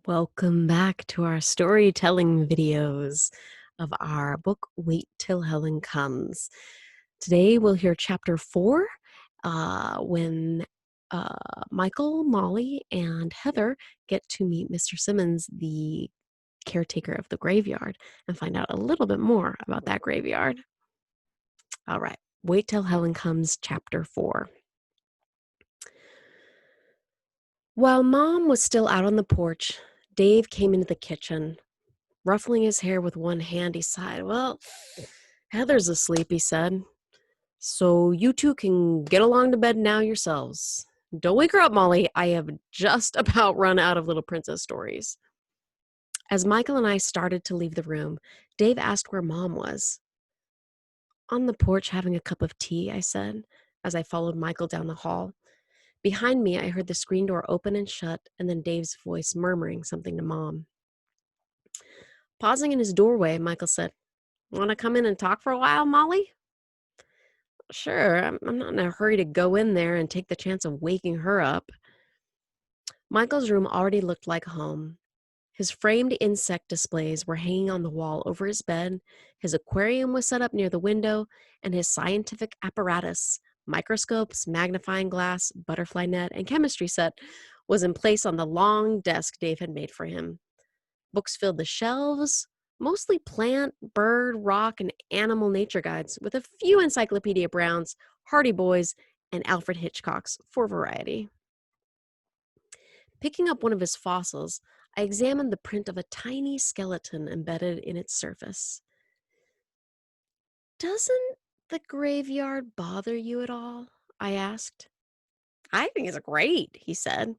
Welcome back to our storytelling videos of our book, Wait Till Helen Comes. Today we'll hear chapter 4 when Michael, Molly, and Heather get to meet Mr. Simmons, the caretaker of the graveyard, and find out a little bit more about that graveyard. All right, Wait Till Helen Comes, chapter 4. While Mom was still out on the porch, Dave came into the kitchen. Ruffling his hair with one hand, he sighed. Well, Heather's asleep, he said. So you two can get along to bed now yourselves. Don't wake her up, Molly. I have just about run out of Little Princess stories. As Michael and I started to leave the room, Dave asked where Mom was. On the porch having a cup of tea, I said, as I followed Michael down the hall. Behind me, I heard the screen door open and shut, and then Dave's voice murmuring something to Mom. Pausing in his doorway, Michael said, Want to come in and talk for a while, Molly? Sure, I'm not in a hurry to go in there and take the chance of waking her up. Michael's room already looked like home. His framed insect displays were hanging on the wall over his bed, his aquarium was set up near the window, and his scientific apparatus, microscopes, magnifying glass, butterfly net, and chemistry set, was in place on the long desk Dave had made for him. Books filled the shelves, mostly plant, bird, rock, and animal nature guides, with a few Encyclopedia Browns, Hardy Boys, and Alfred Hitchcocks for variety. Picking up one of his fossils, I examined the print of a tiny skeleton embedded in its surface. Doesn't the graveyard bother you at all? I asked. I think it's great, he said.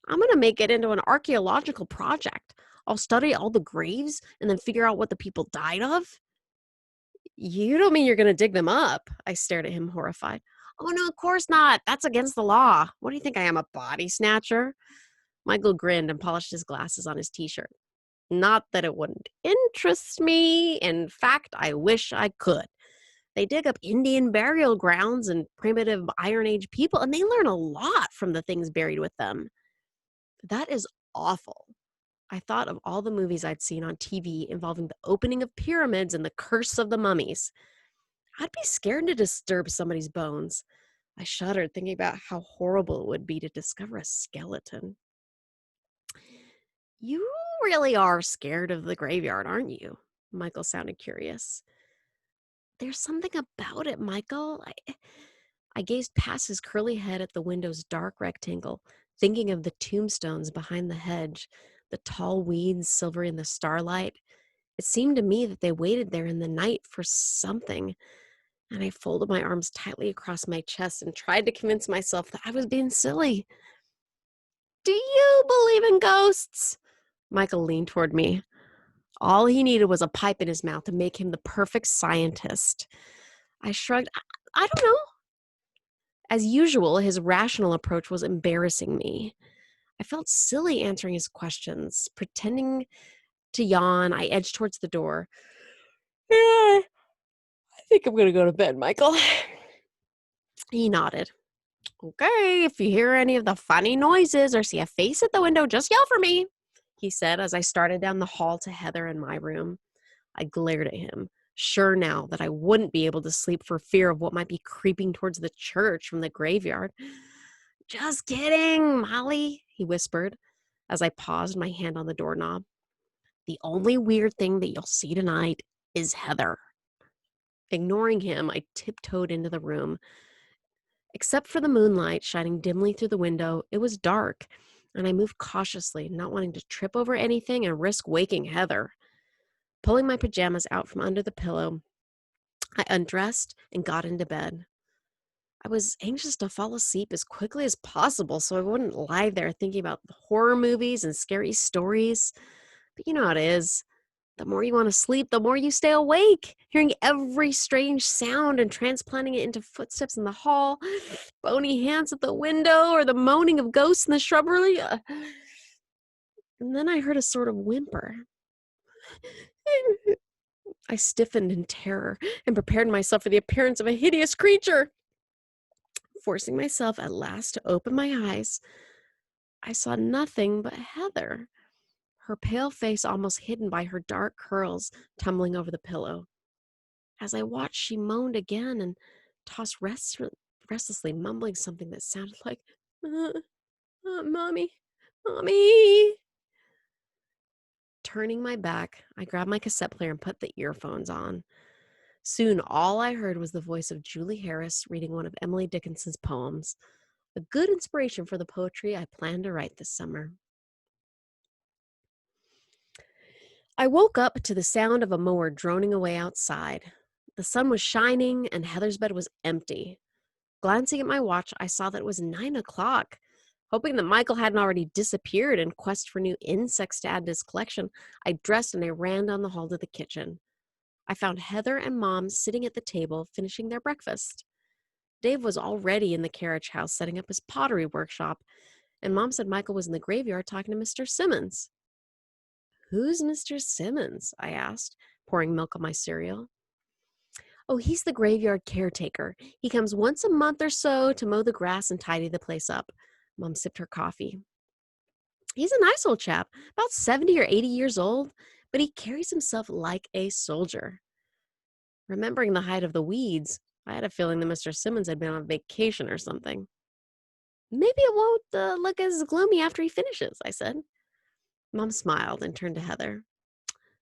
I'm going to make it into an archaeological project. I'll study all the graves and then figure out what the people died of. You don't mean you're going to dig them up? I stared at him, horrified. Oh, no, of course not. That's against the law. What do you think I am, a body snatcher? Michael grinned and polished his glasses on his t-shirt. Not that it wouldn't interest me. In fact, I wish I could. They dig up Indian burial grounds and primitive Iron Age people, and they learn a lot from the things buried with them. That is awful. I thought of all the movies I'd seen on TV involving the opening of pyramids and the curse of the mummies. I'd be scared to disturb somebody's bones. I shuddered thinking about how horrible it would be to discover a skeleton. You really are scared of the graveyard, aren't you? Michael sounded curious. There's something about it, Michael. I gazed past his curly head at the window's dark rectangle, thinking of the tombstones behind the hedge, the tall weeds silvery in the starlight. It seemed to me that they waited there in the night for something, and I folded my arms tightly across my chest and tried to convince myself that I was being silly. Do you believe in ghosts? Michael leaned toward me. All he needed was a pipe in his mouth to make him the perfect scientist. I shrugged. I don't know. As usual, his rational approach was embarrassing me. I felt silly answering his questions. Pretending to yawn, I edged towards the door. I think I'm going to go to bed, Michael. He nodded. Okay, if you hear any of the funny noises or see a face at the window, just yell for me, he said as I started down the hall to Heather and my room. I glared at him, sure now that I wouldn't be able to sleep for fear of what might be creeping towards the church from the graveyard. Just kidding, Molly, he whispered as I paused, my hand on the doorknob. The only weird thing that you'll see tonight is Heather. Ignoring him, I tiptoed into the room. Except for the moonlight shining dimly through the window, it was dark, and I moved cautiously, not wanting to trip over anything and risk waking Heather. Pulling my pajamas out from under the pillow, I undressed and got into bed. I was anxious to fall asleep as quickly as possible so I wouldn't lie there thinking about horror movies and scary stories. But you know how it is. The more you want to sleep, the more you stay awake, hearing every strange sound and transplanting it into footsteps in the hall, bony hands at the window, or the moaning of ghosts in the shrubbery. And then I heard a sort of whimper. I stiffened in terror and prepared myself for the appearance of a hideous creature. Forcing myself at last to open my eyes, I saw nothing but Heather, her pale face almost hidden by her dark curls tumbling over the pillow. As I watched, she moaned again and tossed restlessly, mumbling something that sounded like, Mommy, Mommy. Turning my back, I grabbed my cassette player and put the earphones on. Soon, all I heard was the voice of Julie Harris reading one of Emily Dickinson's poems, a good inspiration for the poetry I plan to write this summer. I woke up to the sound of a mower droning away outside. The sun was shining and Heather's bed was empty. Glancing at my watch, I saw that it was 9 o'clock. Hoping that Michael hadn't already disappeared in quest for new insects to add to his collection, I dressed and I ran down the hall to the kitchen. I found Heather and Mom sitting at the table finishing their breakfast. Dave was already in the carriage house setting up his pottery workshop, and Mom said Michael was in the graveyard talking to Mr. Simmons. "Who's Mr. Simmons?" I asked, pouring milk on my cereal. "Oh, he's the graveyard caretaker. He comes once a month or so to mow the grass and tidy the place up." Mom sipped her coffee. "He's a nice old chap, about 70 or 80 years old, but he carries himself like a soldier." Remembering the height of the weeds, I had a feeling that Mr. Simmons had been on vacation or something. "Maybe it won't look as gloomy after he finishes," I said. Mom smiled and turned to Heather.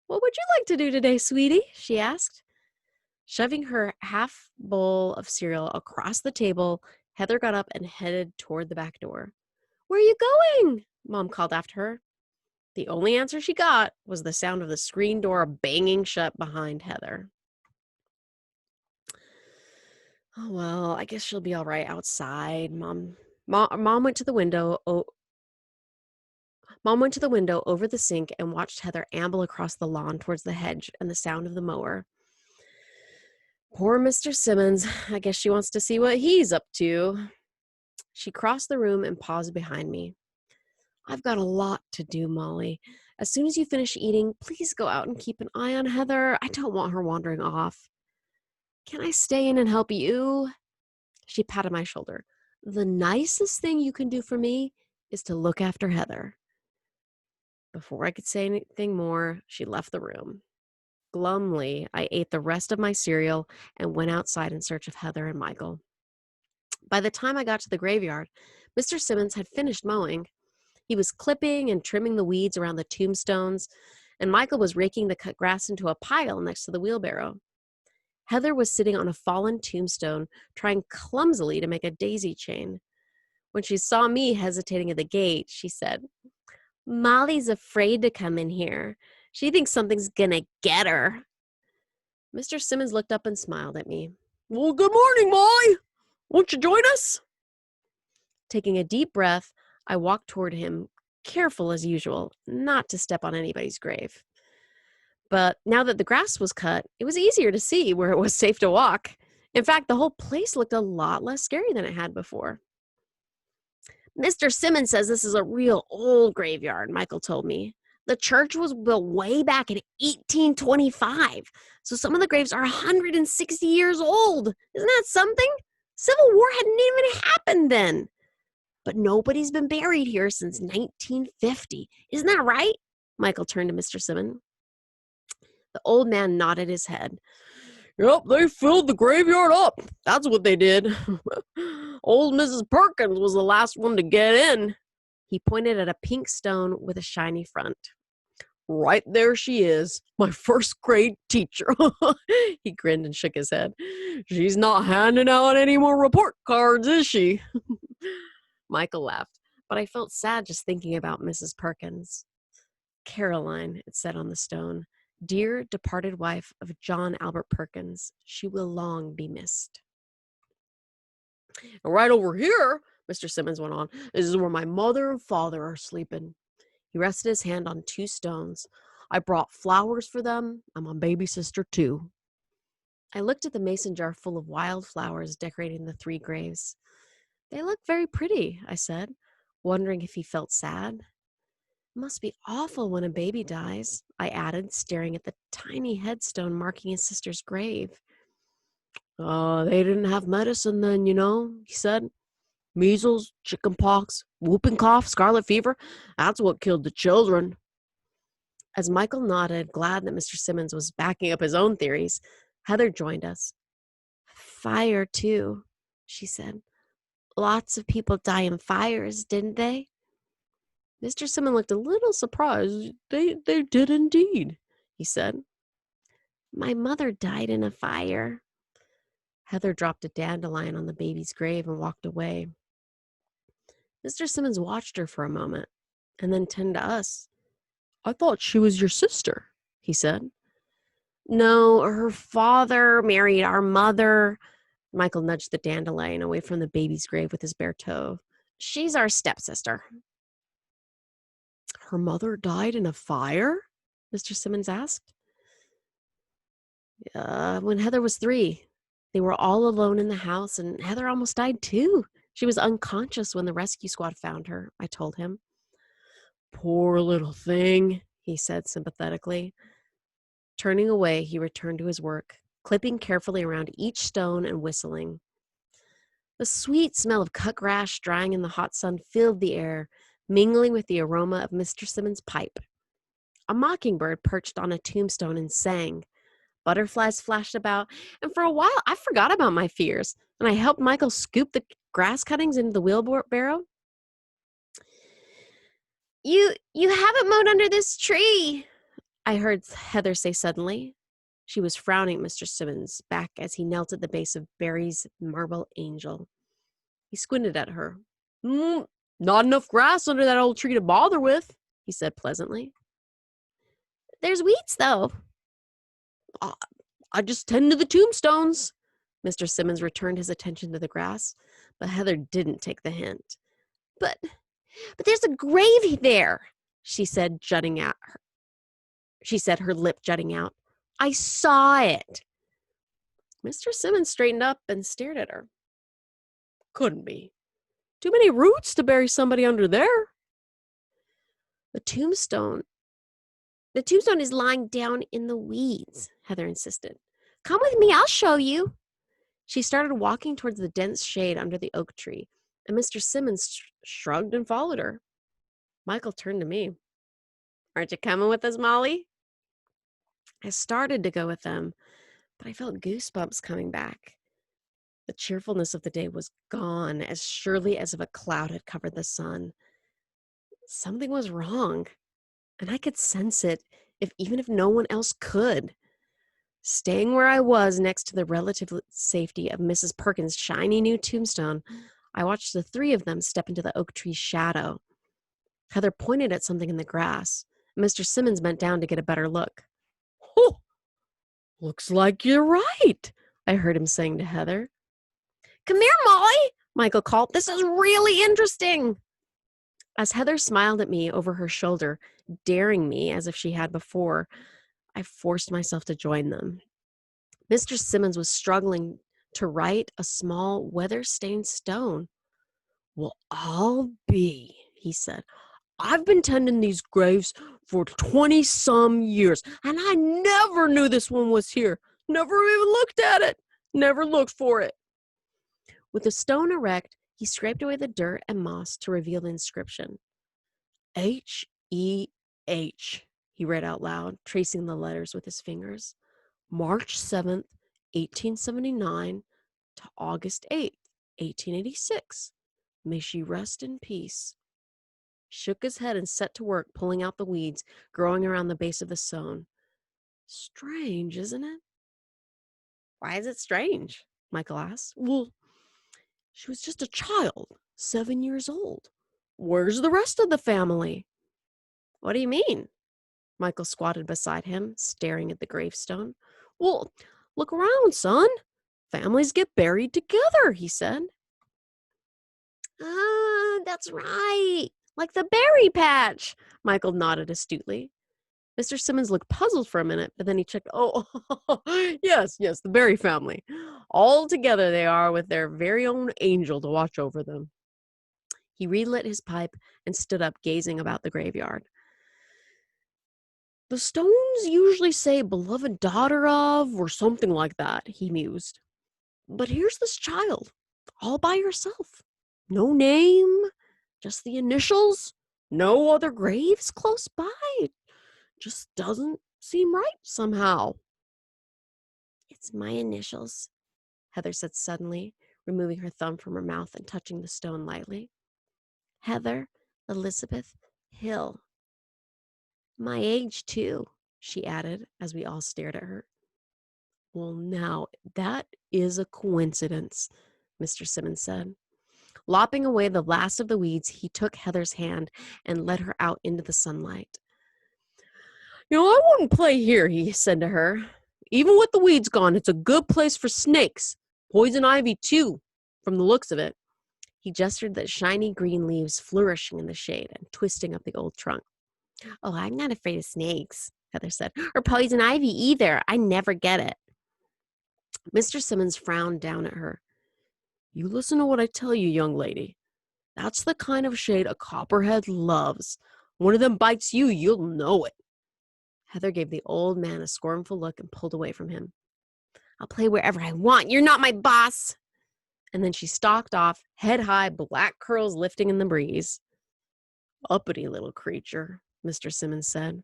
"What would you like to do today, sweetie?" she asked. Shoving her half bowl of cereal across the table, Heather got up and headed toward the back door. "Where are you going?" Mom called after her. The only answer she got was the sound of the screen door banging shut behind Heather. "Oh, well, I guess she'll be all right outside." Mom went to the window. Mom went to the window over the sink and watched Heather amble across the lawn towards the hedge and the sound of the mower. "Poor Mr. Simmons. I guess she wants to see what he's up to." She crossed the room and paused behind me. "I've got a lot to do, Molly. As soon as you finish eating, please go out and keep an eye on Heather. I don't want her wandering off." "Can I stay in and help you?" She patted my shoulder. "The nicest thing you can do for me is to look after Heather." Before I could say anything more, she left the room. Glumly, I ate the rest of my cereal and went outside in search of Heather and Michael. By the time I got to the graveyard, Mr. Simmons had finished mowing. He was clipping and trimming the weeds around the tombstones, and Michael was raking the cut grass into a pile next to the wheelbarrow. Heather was sitting on a fallen tombstone, trying clumsily to make a daisy chain. When she saw me hesitating at the gate, she said, "Molly's afraid to come in here. She thinks something's gonna get her." Mr. Simmons looked up and smiled at me. "Well, good morning, Molly. Won't you join us?" Taking a deep breath, I walked toward him, careful as usual, not to step on anybody's grave. But now that the grass was cut, it was easier to see where it was safe to walk. In fact, the whole place looked a lot less scary than it had before. "Mr. Simmons says this is a real old graveyard," Michael told me. "The church was built way back in 1825, so some of the graves are 160 years old. Isn't that something? Civil War hadn't even happened then. But nobody's been buried here since 1950. Isn't that right?" Michael turned to Mr. Simmons. The old man nodded his head. "Yep, they filled the graveyard up. That's what they did. Old Mrs. Perkins was the last one to get in." He pointed at a pink stone with a shiny front. "Right there she is, my first grade teacher." He grinned and shook his head. "She's not handing out any more report cards, is she?" Michael laughed, but I felt sad just thinking about Mrs. Perkins. "Caroline," it said on the stone, "dear departed wife of John Albert Perkins, she will long be missed." "And right over here," Mr. Simmons went on, "this is where my mother and father are sleeping." He rested his hand on two stones. "I brought flowers for them, and my baby sister too." I looked at the mason jar full of wild flowers decorating the three graves. "They look very pretty," I said, wondering if he felt sad. "It must be awful when a baby dies," I added, staring at the tiny headstone marking his sister's grave. They didn't have medicine then, he said. "Measles, chicken pox, whooping cough, scarlet fever, that's what killed the children." As Michael nodded, glad that Mr. Simmons was backing up his own theories, Heather joined us. Fire, too, she said. Lots of people die in fires, didn't they? Mr. Simmons looked a little surprised. They did indeed, he said. My mother died in a fire. Heather dropped a dandelion on the baby's grave and walked away. Mr. Simmons watched her for a moment and then turned to us. I thought she was your sister, he said. No, her father married our mother. Michael nudged the dandelion away from the baby's grave with his bare toe. She's our stepsister. Her mother died in a fire? Mr. Simmons asked. When Heather was 3. They were all alone in the house, and Heather almost died too. She was unconscious when the rescue squad found her, I told him. Poor little thing, he said sympathetically. Turning away, he returned to his work, clipping carefully around each stone and whistling. The sweet smell of cut grass drying in the hot sun filled the air, mingling with the aroma of Mr. Simmons' pipe. A mockingbird perched on a tombstone and sang. Butterflies flashed about, and for a while I forgot about my fears, and I helped Michael scoop the grass cuttings into the wheelbarrow. You haven't mowed under this tree, I heard Heather say suddenly. She was frowning at Mr. Simmons' back as he knelt at the base of Barry's marble angel. He squinted at her. Not enough grass under that old tree to bother with, he said pleasantly. There's weeds, though. I just tend to the tombstones. Mr. Simmons returned his attention to the grass, but Heather didn't take the hint. But there's a grave there, she said, jutting out. She said, her lip jutting out. I saw it. Mr. Simmons straightened up and stared at her. Couldn't be. Too many roots to bury somebody under there. The tombstone is lying down in the weeds, Heather insisted. Come with me, I'll show you. She started walking towards the dense shade under the oak tree, and Mr. Simmons shrugged and followed her. Michael turned to me. Aren't you coming with us, Molly? I started to go with them, but I felt goosebumps coming back. The cheerfulness of the day was gone as surely as if a cloud had covered the sun. Something was wrong, and I could sense it, even if no one else could. Staying where I was next to the relative safety of Mrs. Perkins' shiny new tombstone, I watched the 3 of them step into the oak tree's shadow. Heather pointed at something in the grass. Mr. Simmons bent down to get a better look. Oh, looks like you're right, I heard him saying to Heather. Come here, Molly, Michael called. This is really interesting. As Heather smiled at me over her shoulder, daring me as if she had before, I forced myself to join them. Mr. Simmons was struggling to right a small, weather-stained stone. Well, I'll be, he said. I've been tending these graves for 20-some years, and I never knew this one was here. Never even looked at it. Never looked for it. With the stone erect, he scraped away the dirt and moss to reveal the inscription. H-E-H, he read out loud, tracing the letters with his fingers. March 7th, 1879 to August 8th, 1886. May she rest in peace. He shook his head and set to work pulling out the weeds growing around the base of the stone. Strange, isn't it? Why is it strange? Michael asked. Well, she was just a child, 7 years old. Where's the rest of the family? What do you mean? Michael squatted beside him, staring at the gravestone. Well, look around, son. Families get buried together, he said. That's right. Like the berry patch. Michael nodded astutely. Mr. Simmons looked puzzled for a minute, but then he checked. Oh, yes, the Berry family. All together they are with their very own angel to watch over them. He relit his pipe and stood up, gazing about the graveyard. The stones usually say beloved daughter of or something like that, he mused. But here's this child, all by herself. No name, just the initials. No other graves close by. just doesn't seem right somehow. It's my initials, Heather said suddenly, removing her thumb from her mouth and touching the stone lightly. Heather Elizabeth Hill. My age, too, she added as we all stared at her. Well, now, that is a coincidence, Mr. Simmons said. Lopping away the last of the weeds, he took Heather's hand and led her out into the sunlight. I wouldn't play here, he said to her. Even with the weeds gone, it's a good place for snakes. Poison ivy, too, from the looks of it. He gestured at shiny green leaves flourishing in the shade and twisting up the old trunk. Oh, I'm not afraid of snakes, Heather said, or poison ivy either. I never get it. Mr. Simmons frowned down at her. You listen to what I tell you, young lady. That's the kind of shade a copperhead loves. One of them bites you, you'll know it. Heather gave the old man a scornful look and pulled away from him. I'll play wherever I want. You're not my boss. And then she stalked off, head high, black curls lifting in the breeze. Uppity little creature, Mr. Simmons said.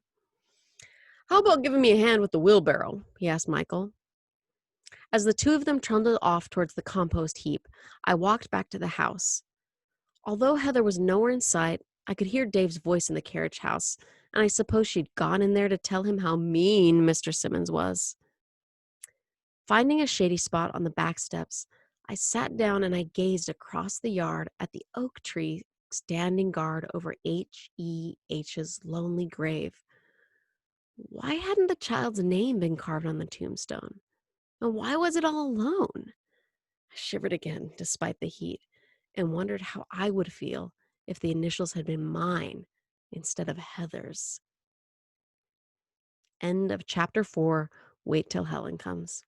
How about giving me a hand with the wheelbarrow? He asked Michael. As the two of them trundled off towards the compost heap, I walked back to the house. Although Heather was nowhere in sight, I could hear Dave's voice in the carriage house, and I suppose she'd gone in there to tell him how mean Mr. Simmons was. Finding a shady spot on the back steps, I sat down and I gazed across the yard at the oak tree standing guard over H.E.H.'s lonely grave. Why hadn't the child's name been carved on the tombstone? And why was it all alone? I shivered again, despite the heat, and wondered how I would feel if the initials had been mine instead of Heather's. End of chapter 4. Wait till Helen comes.